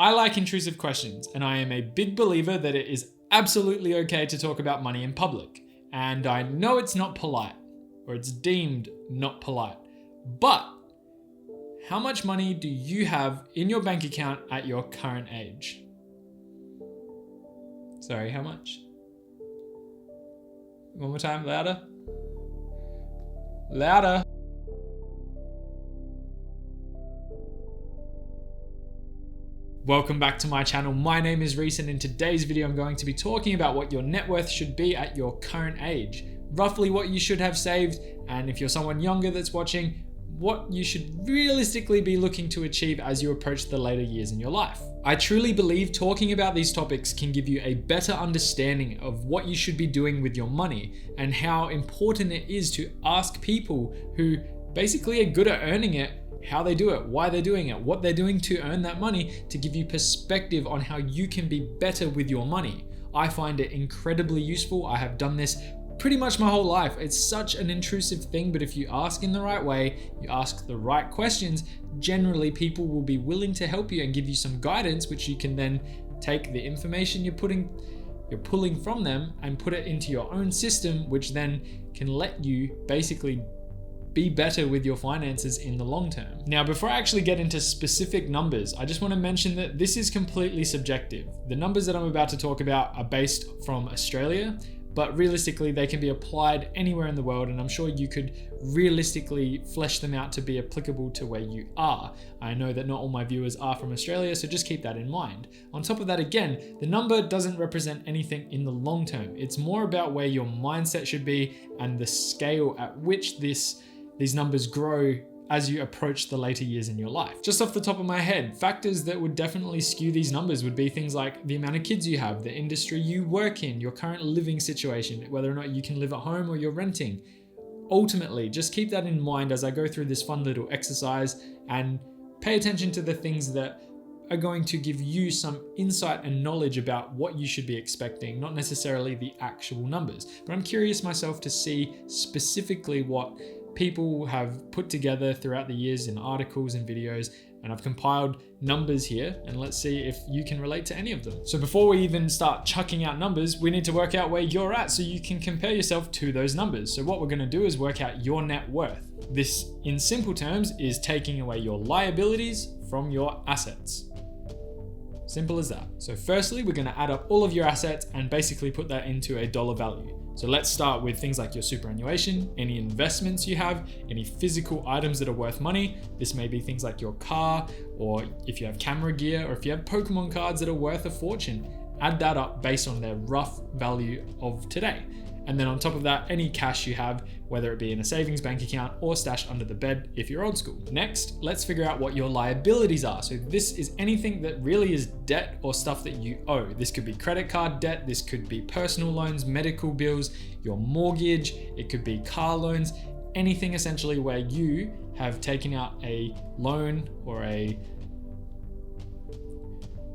I like intrusive questions, and I am a big believer that it is absolutely okay to talk about money in public. And I know it's not polite, or it's deemed not polite, but how much money do you have in your bank account at your current age? Sorry, how much? One more time, louder. Louder. Welcome back to my channel. My name is Reece, and in today's video, I'm going to be talking about what your net worth should be at your current age, roughly what you should have saved, and if you're someone younger that's watching, what you should realistically be looking to achieve as you approach the later years in your life. I truly believe talking about these topics can give you a better understanding of what you should be doing with your money and how important it is to ask people who basically are good at earning it how they do it, why they're doing it, what they're doing to earn that money, to give you perspective on how you can be better with your money. I find it incredibly useful. I have done this pretty much my whole life. It's such an intrusive thing, but if you ask in the right way, you ask the right questions, generally people will be willing to help you and give you some guidance, which you can then take the information you're pulling from them and put it into your own system, which then can let you basically be better with your finances in the long term. Now, before I actually get into specific numbers, I just want to mention that this is completely subjective. The numbers that I'm about to talk about are based from Australia, but realistically they can be applied anywhere in the world, and I'm sure you could realistically flesh them out to be applicable to where you are. I know that not all my viewers are from Australia, so just keep that in mind. On top of that, again, the number doesn't represent anything in the long term. It's more about where your mindset should be and the scale at which these numbers grow as you approach the later years in your life. Just off the top of my head, factors that would definitely skew these numbers would be things like the amount of kids you have, the industry you work in, your current living situation, whether or not you can live at home or you're renting. Ultimately, just keep that in mind as I go through this fun little exercise and pay attention to the things that are going to give you some insight and knowledge about what you should be expecting, not necessarily the actual numbers. But I'm curious myself to see specifically what people have put together throughout the years in articles and videos, and I've compiled numbers here, and let's see if you can relate to any of them. So before we even start chucking out numbers, we need to work out where you're at so you can compare yourself to those numbers. So what we're going to do is work out your net worth. This, in simple terms, is taking away your liabilities from your assets. Simple as that. So firstly, we're going to add up all of your assets and basically put that into a dollar value. So let's start with things like your superannuation, any investments you have, any physical items that are worth money. This may be things like your car, or if you have camera gear, or if you have Pokemon cards that are worth a fortune. Add that up based on their rough value of today. And then on top of that, any cash you have, whether it be in a savings bank account or stashed under the bed if you're old school. Next, let's figure out what your liabilities are. So this is anything that really is debt or stuff that you owe. This could be credit card debt, this could be personal loans, medical bills, your mortgage, it could be car loans, anything essentially where you have taken out a loan or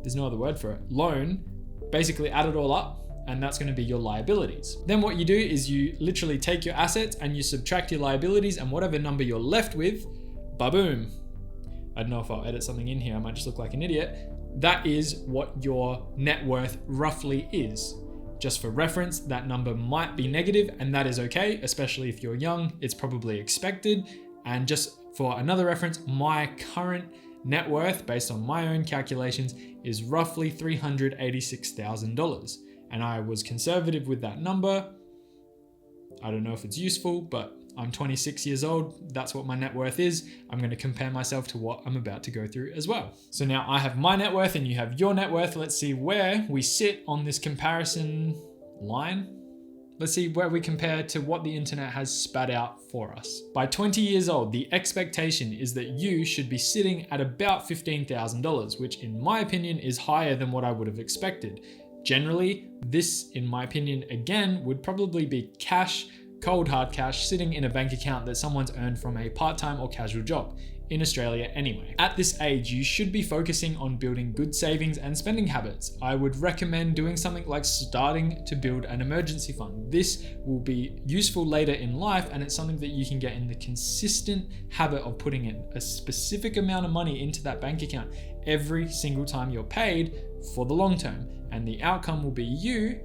there's no other word for it, loan, basically add it all up, and that's going to be your liabilities. Then what you do is you literally take your assets and you subtract your liabilities, and whatever number you're left with, ba-boom. I don't know if I'll edit something in here, I might just look like an idiot. That is what your net worth roughly is. Just for reference, that number might be negative, and that is okay, especially if you're young, it's probably expected. And just for another reference, my current net worth, based on my own calculations, is roughly $386,000. And I was conservative with that number. I don't know if it's useful, but I'm 26 years old. That's what my net worth is. I'm going to compare myself to what I'm about to go through as well. So now I have my net worth and you have your net worth. Let's see where we sit on this comparison line. Let's see where we compare to what the internet has spat out for us. By 20 years old, the expectation is that you should be sitting at about $15,000, which in my opinion is higher than what I would have expected. Generally, this, in my opinion, again, would probably be cash, cold hard cash, sitting in a bank account that someone's earned from a part-time or casual job. in Australia anyway. At this age, you should be focusing on building good savings and spending habits. I would recommend doing something like starting to build an emergency fund. This will be useful later in life, and it's something that you can get in the consistent habit of putting in a specific amount of money into that bank account every single time you're paid for the long term. And the outcome will be you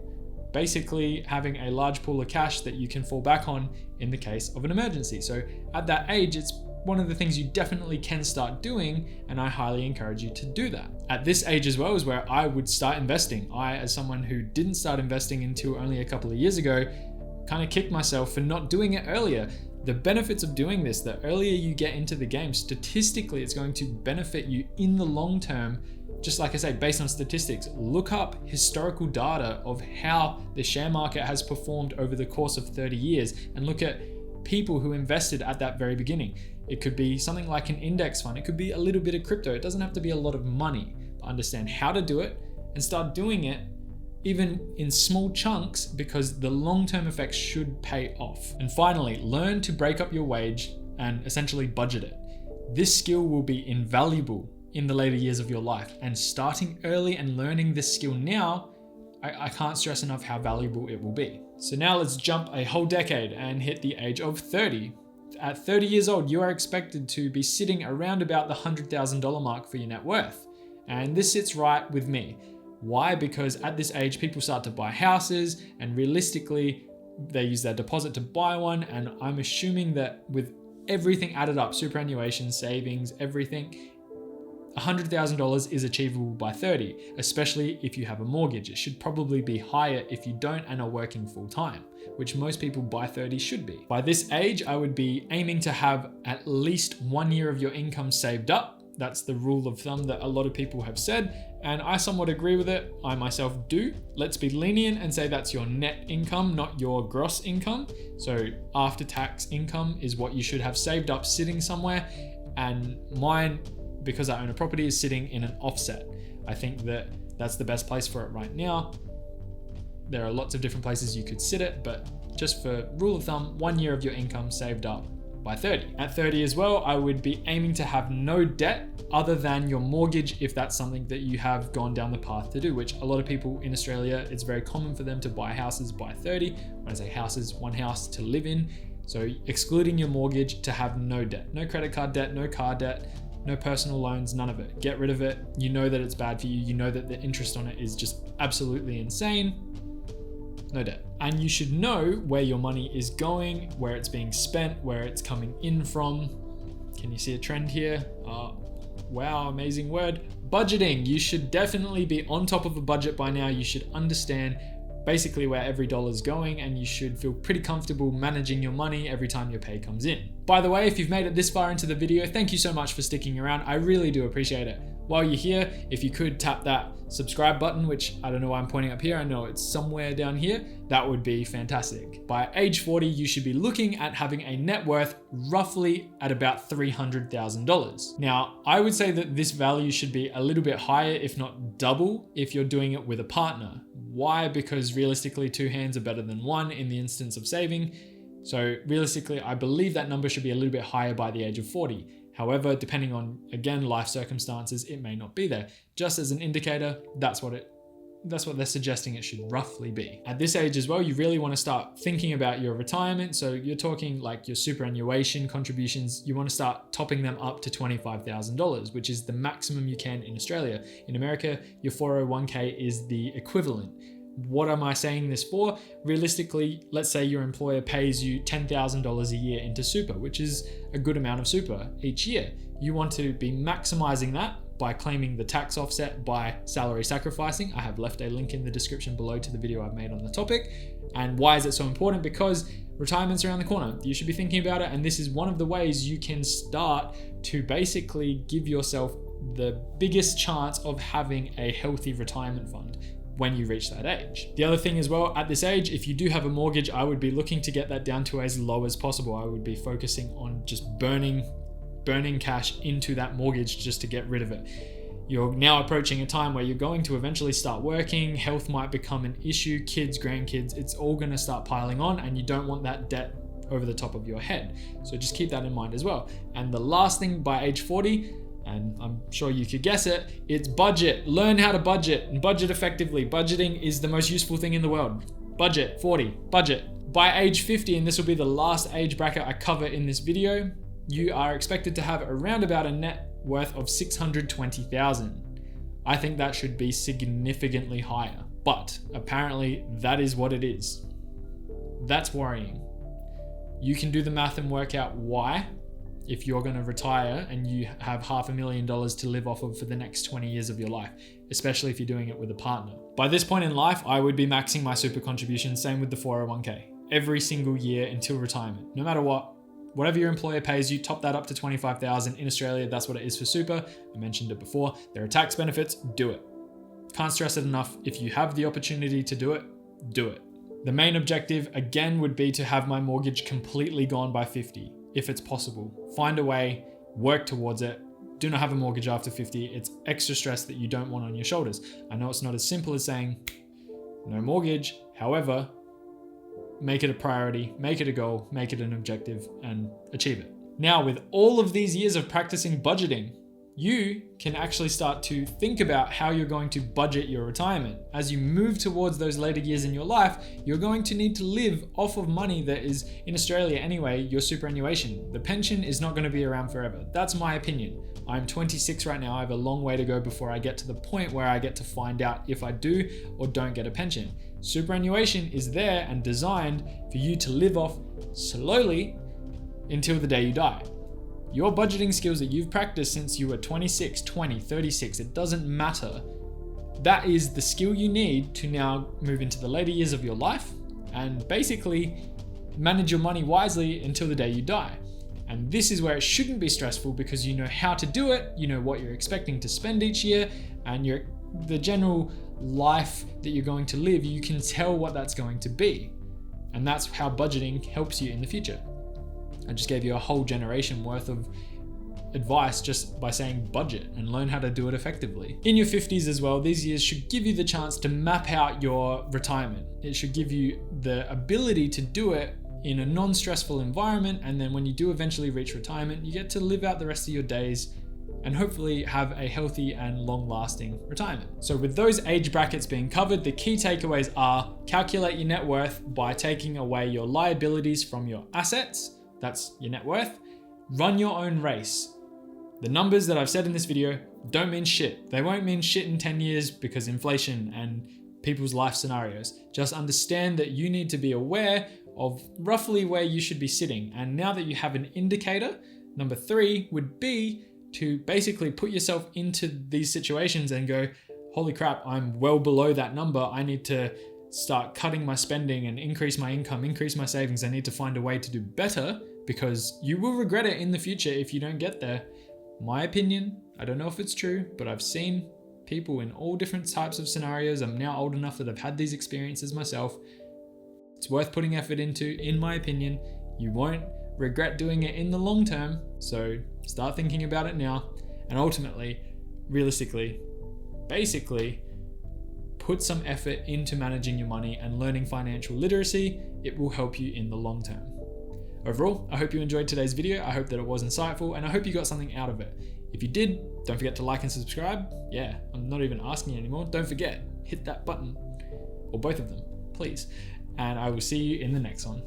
basically having a large pool of cash that you can fall back on in the case of an emergency. So at that age, it's one of the things you definitely can start doing, and I highly encourage you to do that. At this age as well is where I would start investing. I, as someone who didn't start investing until only a couple of years ago, kind of kicked myself for not doing it earlier. The benefits of doing this, the earlier you get into the game, statistically, it's going to benefit you in the long term. Just like I say, based on statistics, look up historical data of how the share market has performed over the course of 30 years and look at people who invested at that very beginning. It could be something like an index fund. It could be a little bit of crypto. It doesn't have to be a lot of money. But understand how to do it and start doing it even in small chunks, because the long-term effects should pay off. And finally, learn to break up your wage and essentially budget it. This skill will be invaluable in the later years of your life, and starting early and learning this skill now, I can't stress enough how valuable it will be. So now let's jump a whole decade and hit the age of 30. At 30 years old, you are expected to be sitting around about the $100,000 mark for your net worth. And this sits right with me. Why? Because at this age, people start to buy houses, and realistically, they use their deposit to buy one. And I'm assuming that with everything added up, superannuation, savings, everything, $100,000 is achievable by 30, especially if you have a mortgage. It should probably be higher if you don't and are working full time, which most people by 30 should be. By this age, I would be aiming to have at least 1 year of your income saved up. That's the rule of thumb that a lot of people have said, and I somewhat agree with it. I myself do. Let's be lenient and say that's your net income, not your gross income. So after-tax income is what you should have saved up sitting somewhere, and mine, because I own a property, is sitting in an offset. I think that that's the best place for it right now. There are lots of different places you could sit it, but just for rule of thumb, 1 year of your income saved up by 30. At 30 as well, I would be aiming to have no debt other than your mortgage, if that's something that you have gone down the path to do, which a lot of people in Australia, it's very common for them to buy houses by 30. When I say houses, one house to live in. So excluding your mortgage, to have no debt, no credit card debt, no car debt, no personal loans, none of it. Get rid of it. You know that it's bad for you. You know that the interest on it is just absolutely insane. No debt. And you should know where your money is going, where it's being spent, where it's coming in from. Can you see a trend here? Wow, amazing word. Budgeting. You should definitely be on top of a budget by now. You should understand basically where every dollar is going, and you should feel pretty comfortable managing your money every time your pay comes in. By the way, if you've made it this far into the video, thank you so much for sticking around. I really do appreciate it. While you're here, if you could tap that subscribe button, which I don't know why I'm pointing up here, I know it's somewhere down here, that would be fantastic. By age 40, you should be looking at having a net worth roughly at about $300,000. Now, I would say that this value should be a little bit higher, if not double, if you're doing it with a partner. Why? Because realistically, 2 hands are better than 1 in the instance of saving. So realistically, I believe that number should be a little bit higher by the age of 40. However, depending on, again, life circumstances, it may not be there. Just as an indicator, that's what they're suggesting it should roughly be. At this age as well, you really want to start thinking about your retirement. So you're talking like your superannuation contributions, you want to start topping them up to $25,000, which is the maximum you can in Australia. In America, your 401k is the equivalent. What am I saying this for? Realistically, let's say your employer pays you $10,000 a year into super, which is a good amount of super each year. You want to be maximizing that by claiming the tax offset by salary sacrificing. I have left a link in the description below to the video I've made on the topic. And why is it so important? Because retirement's around the corner. You should be thinking about it. And this is one of the ways you can start to basically give yourself the biggest chance of having a healthy retirement fund when you reach that age. The other thing as well, at this age, if you do have a mortgage, I would be looking to get that down to as low as possible. I would be focusing on just burning cash into that mortgage just to get rid of it. You're now approaching a time where you're going to eventually start working, health might become an issue, kids, grandkids, it's all gonna start piling on, and you don't want that debt over the top of your head. So just keep that in mind as well. And the last thing by age 40, and I'm sure you could guess it, it's budget. Learn how to budget and budget effectively. Budgeting is the most useful thing in the world. Budget, 40, budget. By age 50, and this will be the last age bracket I cover in this video, you are expected to have around about a net worth of $620,000. I think that should be significantly higher, but apparently that is what it is. That's worrying. You can do the math and work out why. If you're going to retire and you have $500,000 to live off of for the next 20 years of your life, especially if you're doing it with a partner. By this point in life, I would be maxing my super contribution, same with the 401k, every single year until retirement. No matter what, whatever your employer pays you, top that up to $25,000. In Australia, that's what it is for super. I mentioned it before. There are tax benefits, do it. Can't stress it enough. If you have the opportunity to do it, do it. The main objective, again, would be to have my mortgage completely gone by 50. If it's possible, find a way, work towards it. Do not have a mortgage after 50. It's extra stress that you don't want on your shoulders. I know it's not as simple as saying no mortgage. However, make it a priority, make it a goal, make it an objective, and achieve it. Now, with all of these years of practicing budgeting, you can actually start to think about how you're going to budget your retirement. As you move towards those later years in your life, you're going to need to live off of money that is, in Australia anyway, your superannuation. The pension is not going to be around forever. That's my opinion. I'm 26 right now. I have a long way to go before I get to the point where I get to find out if I do or don't get a pension. Superannuation is there and designed for you to live off slowly until the day you die. Your budgeting skills that you've practiced since you were 26, 20, 36, it doesn't matter. That is the skill you need to now move into the later years of your life and basically manage your money wisely until the day you die. And this is where it shouldn't be stressful because you know how to do it, you know what you're expecting to spend each year, and the general life that you're going to live, you can tell what that's going to be. And that's how budgeting helps you in the future. I just gave you a whole generation worth of advice just by saying budget and learn how to do it effectively. In your 50s as well, these years should give you the chance to map out your retirement. It should give you the ability to do it in a non-stressful environment, and then when you do eventually reach retirement, you get to live out the rest of your days and hopefully have a healthy and long-lasting retirement. So with those age brackets being covered, the key takeaways are calculate your net worth by taking away your liabilities from your assets. That's your net worth. Run your own race. The numbers that I've said in this video don't mean shit. They won't mean shit in 10 years because inflation and people's life scenarios. Just understand that you need to be aware of roughly where you should be sitting. And now that you have an indicator, number 3 would be to basically put yourself into these situations and go, holy crap, I'm well below that number. I need to start cutting my spending and increase my income, increase my savings. I need to find a way to do better because you will regret it in the future if you don't get there. My opinion, I don't know if it's true, but I've seen people in all different types of scenarios. I'm now old enough that I've had these experiences myself. It's worth putting effort into, in my opinion. You won't regret doing it in the long term. So start thinking about it now. And ultimately, realistically, basically, put some effort into managing your money and learning financial literacy. It will help you in the long term. Overall, I hope you enjoyed today's video. I hope that it was insightful and I hope you got something out of it. If you did, don't forget to like and subscribe. Yeah, I'm not even asking you anymore. Don't forget, hit that button or both of them, please. And I will see you in the next one.